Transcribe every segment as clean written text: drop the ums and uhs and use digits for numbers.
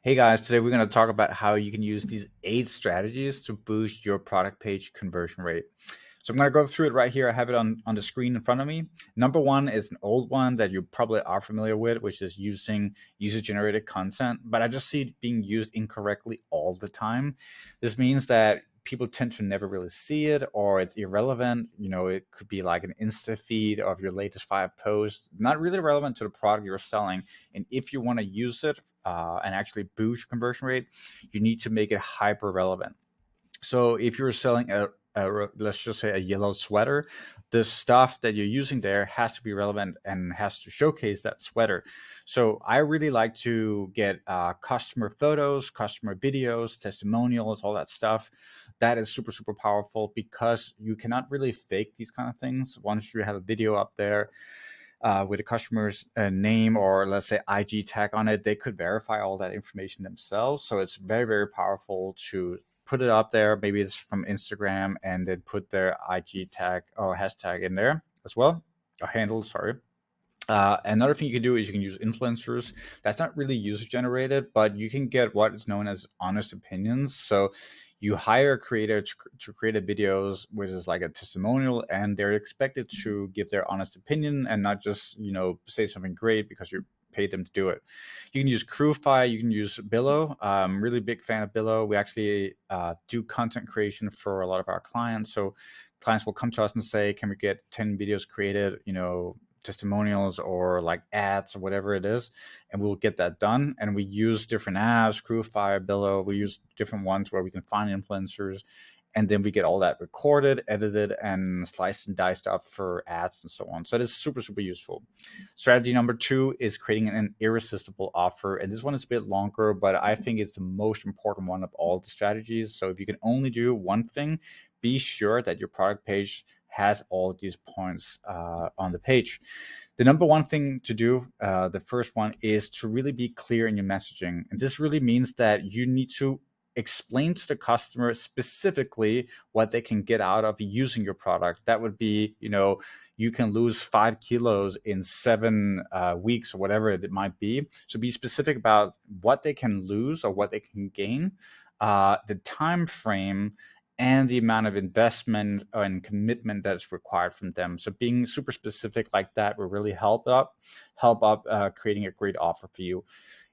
Hey guys, today we're going to talk about how you can use these 8 strategies to boost your product page conversion rate. So I'm going to go through it right here. I have it on the screen in front of me. Number one is an old one that you probably are familiar with, which is using user-generated content, but I just see it being used incorrectly all the time. This means that people tend to never really see it, or it's irrelevant. It could be like an Insta feed of your latest 5 posts, not really relevant to the product you're selling. And if you want to use it and actually boost your conversion rate, you need to make it hyper relevant. So if you're selling let's just say a yellow sweater, the stuff that you're using there has to be relevant and has to showcase that sweater. So I really like to get customer photos, customer videos, testimonials, all that stuff. That is super, super powerful because you cannot really fake these kind of things. Once you have a video up there with a customer's name or let's say IG tag on it, they could verify all that information themselves. So it's very, very powerful to put it up there. Maybe it's from Instagram and then put their IG tag or hashtag in there as well, a handle, sorry. Another thing you can do is you can use influencers. That's not really user generated, but you can get what is known as honest opinions. So you hire a creator to create a videos, which is like a testimonial, and they're expected to give their honest opinion and not just say something great because you paid them to do it. You can use Crewfy, you can use Billo. I'm really big fan of Billo. We actually do content creation for a lot of our clients. So clients will come to us and say, can we get 10 videos created, testimonials or like ads or whatever it is, and we'll get that done. And we use different apps, Crewfire, Billo. We use different ones where we can find influencers, and then we get all that recorded, edited, and sliced and diced up for ads and so on. So it is super, super useful. Strategy number 2 is creating an irresistible offer, and this one is a bit longer, but I think it's the most important one of all the strategies. So if you can only do one thing, be sure that your product page has all these points on the page. The number one thing to do, the first one, is to really be clear in your messaging. And this really means that you need to explain to the customer specifically what they can get out of using your product. That would be, you can lose 5 kilos in 7 weeks or whatever it might be. So be specific about what they can lose or what they can gain, the time frame, and the amount of investment and commitment that's required from them. So being super specific like that will really help up creating a great offer for you.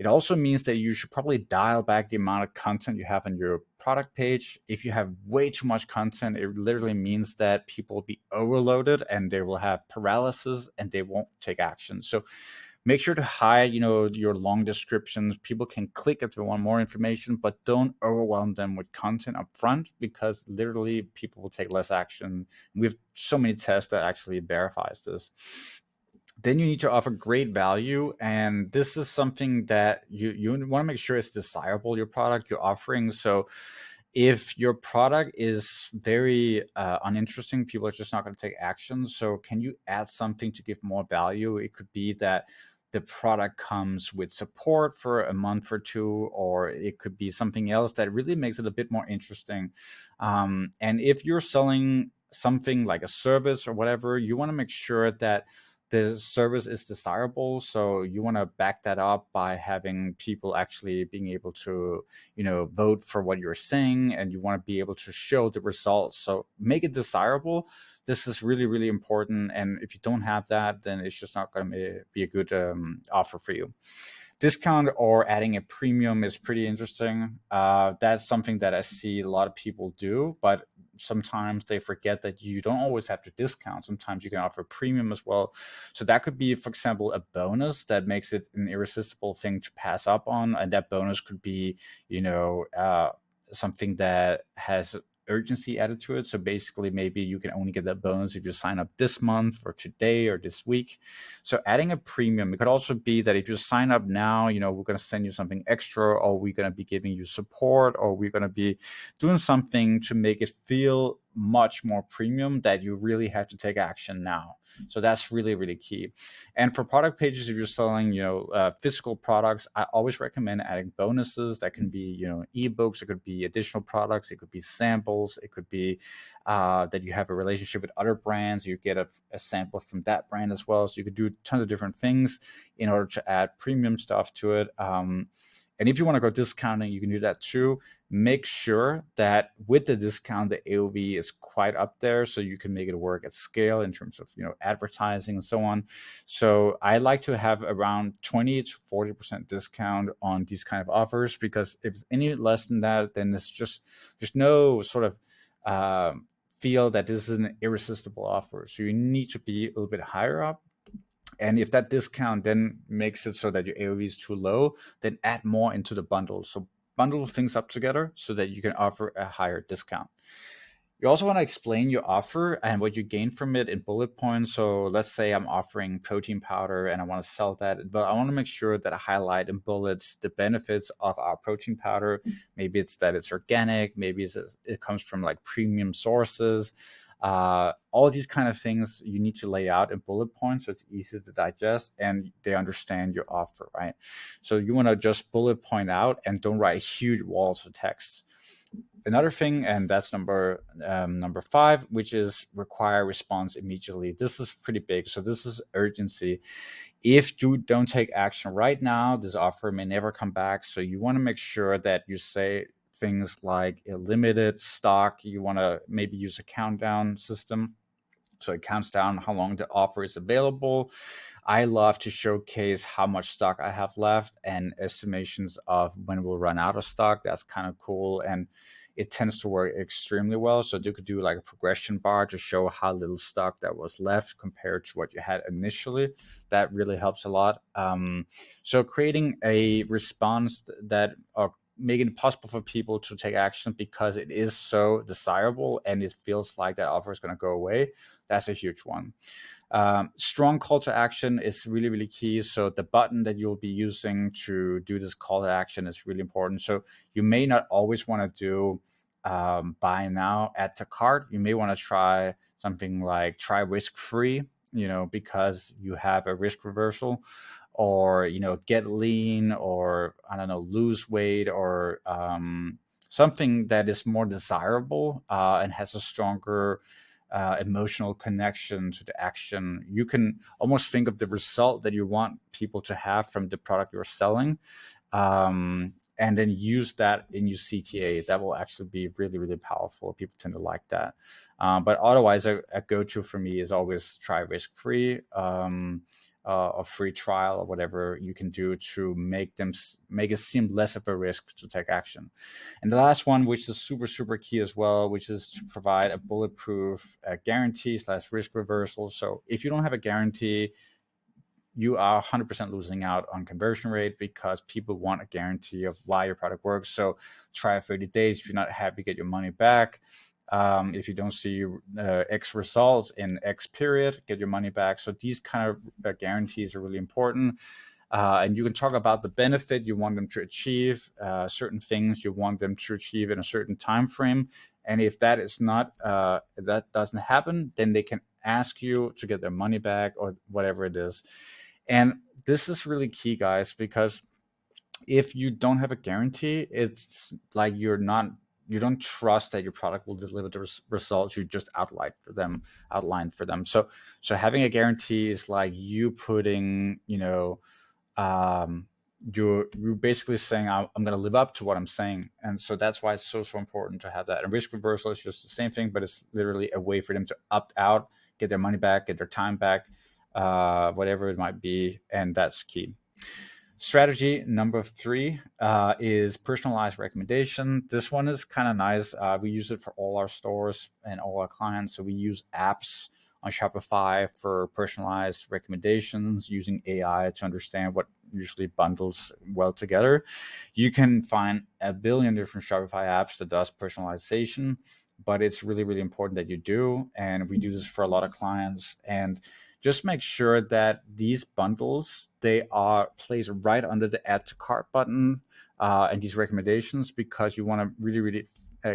It also means that you should probably dial back the amount of content you have on your product page. If you have way too much content, it literally means that people will be overloaded and they will have paralysis and they won't take action. So make sure to hide, your long descriptions. People can click if they want more information, but don't overwhelm them with content up front because literally people will take less action. We have so many tests that actually verifies this. Then you need to offer great value, and this is something that you want to make sure it's desirable, your product you're offering. So if your product is very uninteresting, people are just not going to take action. So can you add something to give more value? It could be that the product comes with support for a month or two, or it could be something else that really makes it a bit more interesting. And if you're selling something like a service or whatever, you want to make sure that the service is desirable. So you want to back that up by having people actually being able to, vote for what you're saying, and you want to be able to show the results. So make it desirable. This is really, really important. And if you don't have that, then it's just not going to be a good offer for you. Discount or adding a premium is pretty interesting. That's something that I see a lot of people do, but sometimes they forget that you don't always have to discount. Sometimes you can offer premium as well. So that could be, for example, a bonus that makes it an irresistible thing to pass up on. And that bonus could be, something that has urgency added to it. So basically, maybe you can only get that bonus if you sign up this month or today or this week. So adding a premium, it could also be that if you sign up now, we're going to send you something extra, or we're going to be giving you support, or we're going to be doing something to make it feel much more premium that you really have to take action now. So that's really, really key. And for product pages, if you're selling, physical products, I always recommend adding bonuses. That can be, ebooks. It could be additional products. It could be samples. It could be that you have a relationship with other brands. You get a sample from that brand as well. So you could do tons of different things in order to add premium stuff to it. And if you want to go discounting, you can do that too. Make sure that with the discount, the AOV is quite up there, so you can make it work at scale in terms of advertising and so on. So I like to have around 20 to 40% discount on these kind of offers, because if it's any less than that, then it's just there's no sort of feel that this is an irresistible offer. So you need to be a little bit higher up. And if that discount then makes it so that your AOV is too low, then add more into the bundle. So bundle things up together so that you can offer a higher discount. You also want to explain your offer and what you gain from it in bullet points. So let's say I'm offering protein powder and I want to sell that, but I want to make sure that I highlight in bullets the benefits of our protein powder. Maybe it's that it's organic, maybe it comes from like premium sources. All these kind of things you need to lay out in bullet points so it's easy to digest and they understand your offer, right? So you want to just bullet point out and don't write huge walls of text. Another thing, and that's number 5, which is require response immediately. This is pretty big. So this is urgency. If you don't take action right now, this offer may never come back. So you want to make sure that you say things like a limited stock. You want to maybe use a countdown system. So it counts down how long the offer is available. I love to showcase how much stock I have left and estimations of when we'll run out of stock. That's kind of cool. And it tends to work extremely well. So you could do like a progression bar to show how little stock that was left compared to what you had initially. That really helps a lot. So creating a response that making it possible for people to take action because it is so desirable and it feels like that offer is going to go away. That's a huge one. Strong call to action is really, really key. So the button that you'll be using to do this call to action is really important. So you may not always want to do buy now, add to cart. You may want to try something like try risk free, because you have a risk reversal, or get lean, or I don't know, lose weight, or something that is more desirable and has a stronger emotional connection to the action. You can almost think of the result that you want people to have from the product you're selling, and then use that in your CTA. That will actually be really, really powerful. People tend to like that. But otherwise, a go-to for me is always try risk-free, a free trial, or whatever you can do to make it seem less of a risk to take action. And the last one, which is super, super key as well, which is to provide a bulletproof guarantee / risk reversal. So if you don't have a guarantee, you are 100% losing out on conversion rate, because people want a guarantee of why your product works. So try 30 days. If you're not happy, get your money back. If you don't see X results in X period, get your money back. So these kind of guarantees are really important. And you can talk about the benefit you want them to achieve, certain things you want them to achieve in a certain time frame. And if that is not, that doesn't happen, then they can ask you to get their money back or whatever it is. And this is really key, guys, because if you don't have a guarantee, it's like you don't trust that your product will deliver the results you just outlined for them. So having a guarantee is like you putting, you're basically saying, I'm going to live up to what I'm saying. And so that's why it's so important to have that. And risk reversal is just the same thing, but it's literally a way for them to opt out, get their money back, get their time back, whatever it might be. And that's key. Strategy number 3 is personalized recommendation. This one is kind of nice. We use it for all our stores and all our clients. So we use apps on Shopify for personalized recommendations, using AI to understand what usually bundles well together. You can find a billion different Shopify apps that does personalization, but it's really, really important that you do. And we do this for a lot of clients. And just make sure that these bundles, they are placed right under the add to cart button and these recommendations, because you want to really, really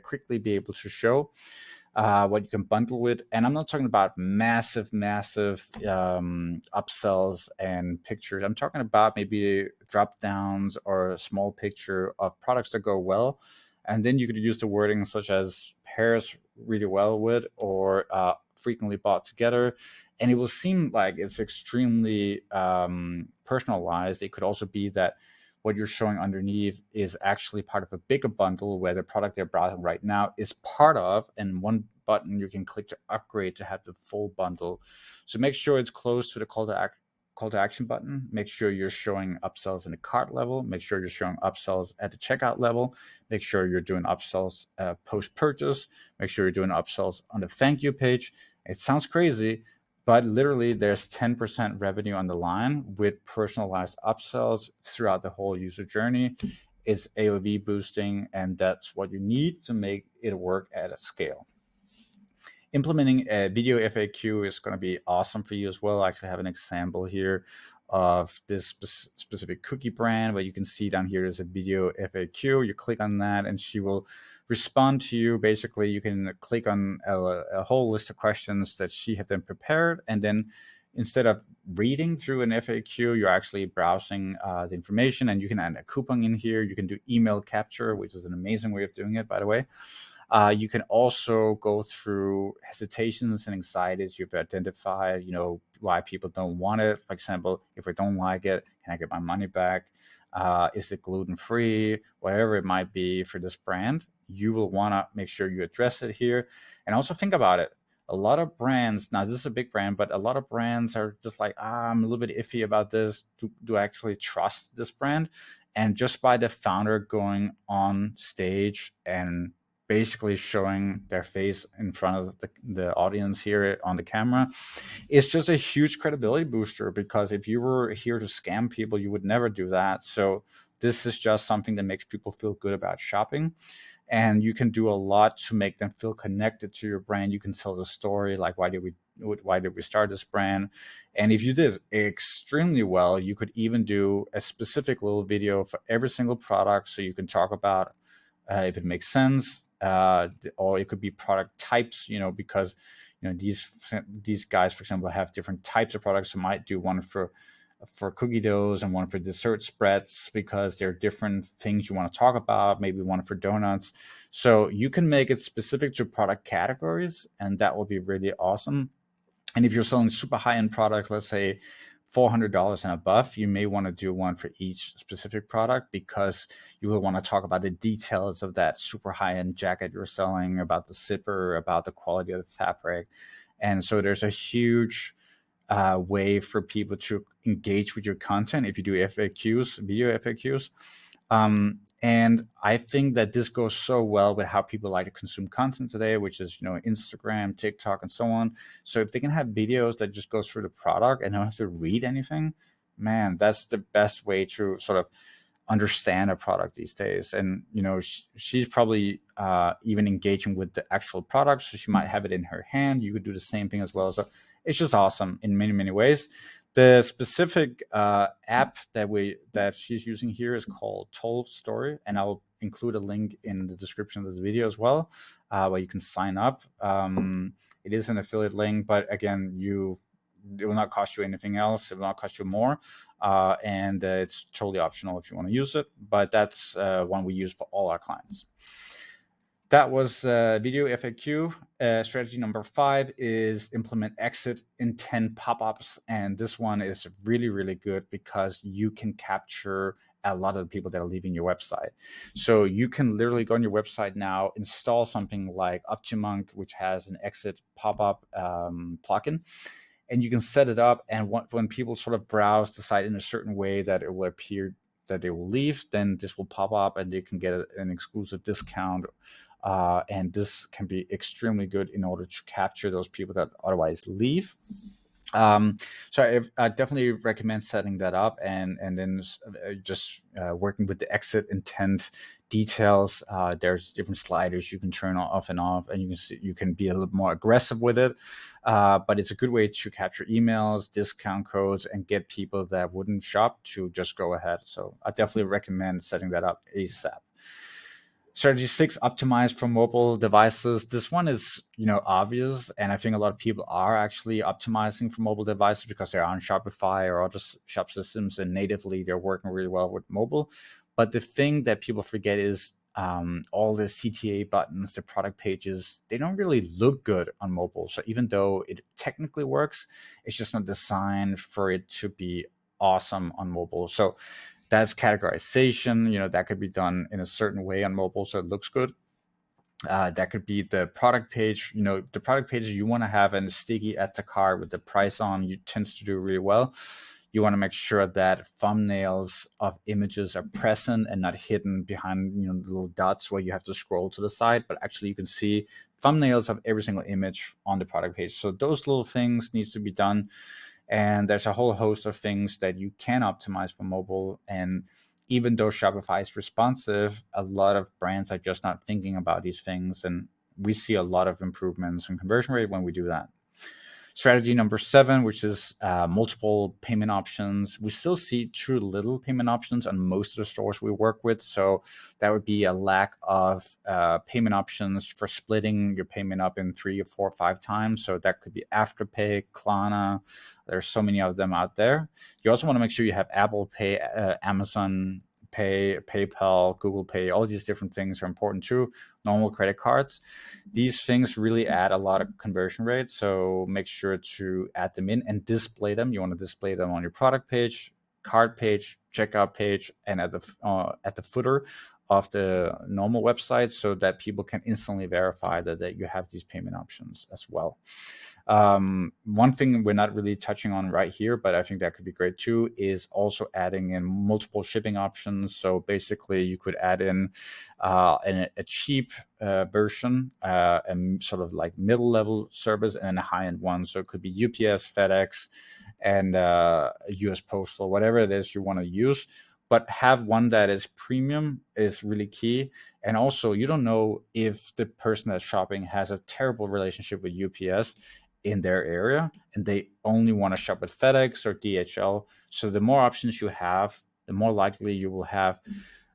quickly be able to show what you can bundle with. And I'm not talking about massive upsells and pictures. I'm talking about maybe drop downs or a small picture of products that go well. And then you could use the wording such as pairs really well with, or frequently bought together. And it will seem like it's extremely personalized. It could also be that what you're showing underneath is actually part of a bigger bundle where the product they're browsing right now is part of, and one button you can click to upgrade to have the full bundle. So make sure it's close to the call to action button. Make sure you're showing upsells in the cart level. Make sure you're showing upsells at the checkout level. Make sure you're doing upsells post purchase. Make sure you're doing upsells on the thank you page. It sounds crazy, but literally there's 10% revenue on the line with personalized upsells throughout the whole user journey. It's AOV boosting, and that's what you need to make it work at a scale. Implementing a video FAQ is going to be awesome for you as well. I actually have an example here of this specific cookie brand, but you can see down here there's a video FAQ. You click on that and she will respond to you. Basically, you can click on a whole list of questions that she had then prepared, and then instead of reading through an FAQ, you're actually browsing the information, and you can add a coupon in here. You can do email capture, which is an amazing way of doing it, by the way. You can also go through hesitations and anxieties you've identified, why people don't want it. For example, if I don't like it, can I get my money back? Is it gluten-free? Whatever it might be for this brand, you will want to make sure you address it here. And also think about it. A lot of brands, now this is a big brand, but a lot of brands are just like, I'm a little bit iffy about this. Do I actually trust this brand? And just by the founder going on stage and basically showing their face in front of the audience here on the camera, it's just a huge credibility booster, because if you were here to scam people, you would never do that. So this is just something that makes people feel good about shopping. And you can do a lot to make them feel connected to your brand. You can tell the story, like why did we start this brand? And if you did extremely well, you could even do a specific little video for every single product, so you can talk about if it makes sense, or it could be product types, because these guys, for example, have different types of products. So might do one for cookie doughs and one for dessert spreads, because there are different things you want to talk about, maybe one for donuts. So you can make it specific to product categories, and that will be really awesome. And if you're selling super high-end products, let's say $400 and above, you may want to do one for each specific product, because you will want to talk about the details of that super high-end jacket you're selling, about the zipper, about the quality of the fabric. And so there's a huge way for people to engage with your content if you do FAQs, video FAQs. And I think that this goes so well with how people like to consume content today, which is, Instagram, TikTok, and so on. So if they can have videos that just go through the product and don't have to read anything, man, that's the best way to sort of understand a product these days. And, she's probably even engaging with the actual product. So she might have it in her hand. You could do the same thing as well. So it's just awesome in many, many ways. The specific app that she's using here is called Toll Story, and I'll include a link in the description of this video as well, where you can sign up. It is an affiliate link, but again, it will not cost you anything else. It will not cost you more, and it's totally optional if you want to use it. But that's one we use for all our clients. That was video FAQ. Strategy number 5 is implement exit intent pop-ups. And this one is really, really good, because you can capture a lot of the people that are leaving your website. So you can literally go on your website now, install something like Optimunk, which has an exit pop-up plugin. And you can set it up, and when people sort of browse the site in a certain way that it will appear that they will leave, then this will pop up and they can get an exclusive discount. And this can be extremely good in order to capture those people that otherwise leave. So I definitely recommend setting that up, and then just working with the exit intent details. There's different sliders you can turn off and off, and you can be a little more aggressive with it. But it's a good way to capture emails, discount codes, and get people that wouldn't shop to just go ahead. So I definitely recommend setting that up ASAP. Strategy 6, optimize for mobile devices. This one is, obvious, and I think a lot of people are actually optimizing for mobile devices because they're on Shopify or other shop systems, and natively they're working really well with mobile. But the thing that people forget is all the CTA buttons, the product pages, they don't really look good on mobile. So even though it technically works, it's just not designed for it to be awesome on mobile. So That's categorization. That could be done in a certain way on mobile so it looks good. That could be the product page. The product pages you want to have in a sticky at the cart with the price on, you tends to do really well. You want to make sure that thumbnails of images are present and not hidden behind the little dots where you have to scroll to the side, but actually you can see thumbnails of every single image on the product page. So those little things needs to be done. And there's a whole host of things that you can optimize for mobile. And even though Shopify is responsive, a lot of brands are just not thinking about these things. And we see a lot of improvements in conversion rate when we do that. Strategy number 7, which is multiple payment options. We still see too little payment options on most of the stores we work with. So that would be a lack of payment options for splitting your payment up in 3 or 4 or 5 times. So that could be Afterpay, Klarna. There's so many of them out there. You also want to make sure you have Apple Pay, Amazon Pay, PayPal, Google Pay. All these different things are important too. Normal credit cards. These things really add a lot of conversion rate. So make sure to add them in and display them. You want to display them on your product page, cart page, checkout page, and at the footer of the normal website, so that people can instantly verify that you have these payment options as well. One thing we're not really touching on right here, but I think that could be great too, is also adding in multiple shipping options. So basically you could add in a cheap version, and sort of like middle level service, and a high-end one. So it could be UPS, FedEx, and US Postal, whatever it is you want to use. But have one that is premium is really key. And also, you don't know if the person that's shopping has a terrible relationship with UPS in their area and they only want to shop with FedEx or DHL. So the more options you have, the more likely you will have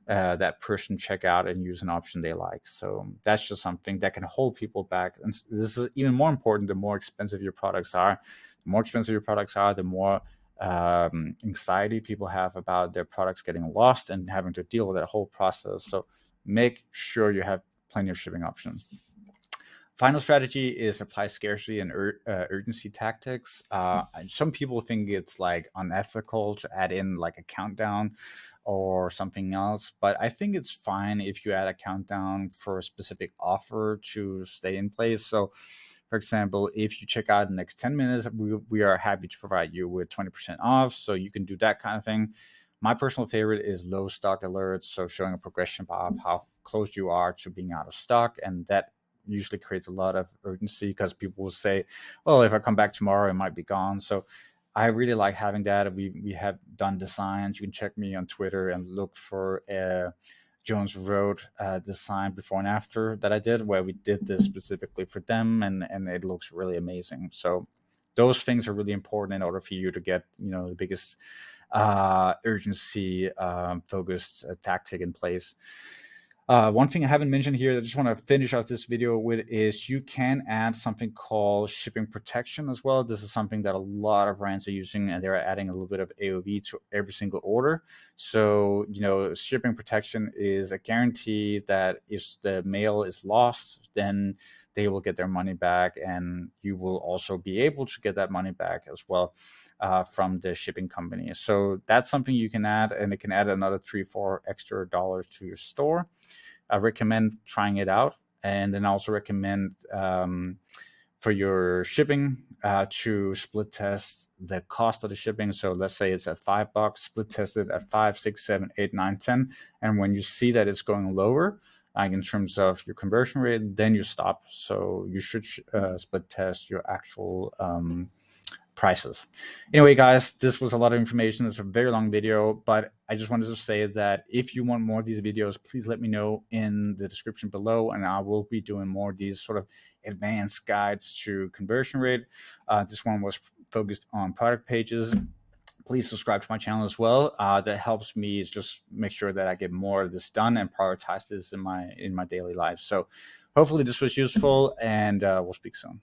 that person check out and use an option they like. So that's just something that can hold people back. And this is even more important the more expensive your products are. The more expensive your products are, the more anxiety people have about their products getting lost and having to deal with that whole process. So make sure you have plenty of shipping options. Final strategy is apply scarcity and urgency tactics. Some people think it's like unethical to add in like a countdown or something else, but I think it's fine if you add a countdown for a specific offer to stay in place. So for example, if you check out in the next 10 minutes, we are happy to provide you with 20% off. So you can do that kind of thing. My personal favorite is low stock alerts. So showing a progression of how close you are to being out of stock. And that usually creates a lot of urgency because people will say, well, if I come back tomorrow, it might be gone. So I really like having that. We have done designs. You can check me on Twitter and look for Jones Road design before and after that I did, where we did this specifically for them, and it looks really amazing. So those things are really important in order for you to get the biggest urgency focused tactic in place. One thing I haven't mentioned here that I just want to finish off this video with is you can add something called shipping protection as well. This is something that a lot of brands are using, and they're adding a little bit of AOV to every single order. So, shipping protection is a guarantee that if the mail is lost, then they will get their money back, and you will also be able to get that money back as well from the shipping company. So that's something you can add, and it can add another $3-4 extra dollars to your store. I recommend trying it out, and then I also recommend for your shipping to split test the cost of the shipping. So let's say it's at $5, split test it at 5, 6, 7, 8, 9, 10, and when you see that it's going lower, like in terms of your conversion rate, then you stop. So you should split test your actual prices. Anyway, guys, this was a lot of information. It's a very long video, but I just wanted to say that if you want more of these videos, please let me know in the description below, and I will be doing more of these sort of advanced guides to conversion rate. This one was focused on product pages. Please subscribe to my channel as well. That helps me just make sure that I get more of this done and prioritize this in my daily life. So hopefully this was useful, and we'll speak soon.